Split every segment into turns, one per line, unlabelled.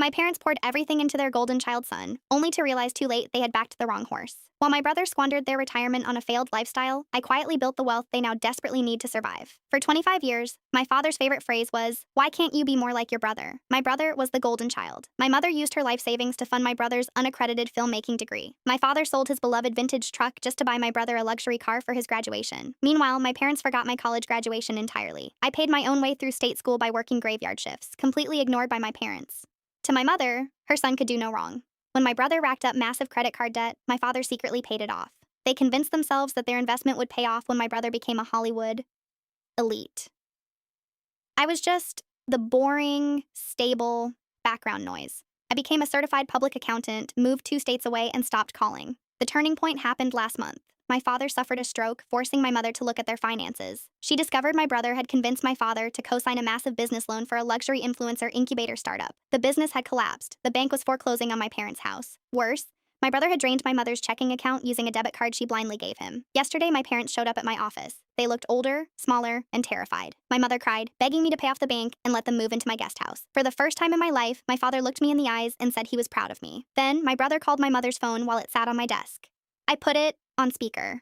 My parents poured everything into their golden child son, only to realize too late they had backed the wrong horse. While my brother squandered their retirement on a failed lifestyle, I quietly built the wealth they now desperately need to survive. For 25 years, my father's favorite phrase was, "Why can't you be more like your brother?" My brother was the golden child. My mother used her life savings to fund my brother's unaccredited filmmaking degree. My father sold his beloved vintage truck just to buy my brother a luxury car for his graduation. Meanwhile, my parents forgot my college graduation entirely. I paid my own way through state school by working graveyard shifts, completely ignored by my parents. To my mother, her son could do no wrong. When my brother racked up massive credit card debt, my father secretly paid it off. They convinced themselves that their investment would pay off when my brother became a Hollywood elite. I was just the boring, stable background noise. I became a certified public accountant, moved 2 states away, and stopped calling. The turning point happened last month. My father suffered a stroke, forcing my mother to look at their finances. She discovered my brother had convinced my father to co-sign a massive business loan for a luxury influencer incubator startup. The business had collapsed. The bank was foreclosing on my parents' house. Worse, my brother had drained my mother's checking account using a debit card she blindly gave him. Yesterday, my parents showed up at my office. They looked older, smaller, and terrified. My mother cried, begging me to pay off the bank and let them move into my guest house. For the first time in my life, my father looked me in the eyes and said he was proud of me. Then, my brother called my mother's phone while it sat on my desk. I put it on speaker.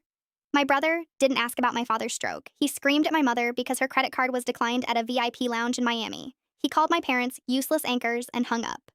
My brother didn't ask about my father's stroke. He screamed at my mother because her credit card was declined at a VIP lounge in Miami. He called my parents useless anchors and hung up.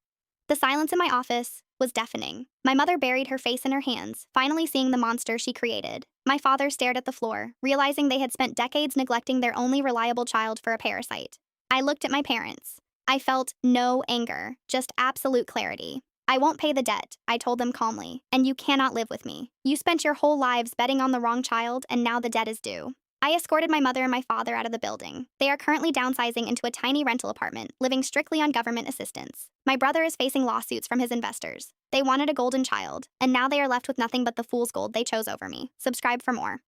The silence in my office was deafening. My mother buried her face in her hands, finally seeing the monster she created. My father stared at the floor, realizing they had spent decades neglecting their only reliable child for a parasite. I looked at my parents. I felt no anger, just absolute clarity. "I won't pay the debt," I told them calmly, "and you cannot live with me. You spent your whole lives betting on the wrong child, and now the debt is due." I escorted my mother and my father out of the building. They are currently downsizing into a tiny rental apartment, living strictly on government assistance. My brother is facing lawsuits from his investors. They wanted a golden child, and now they are left with nothing but the fool's gold they chose over me. Subscribe for more.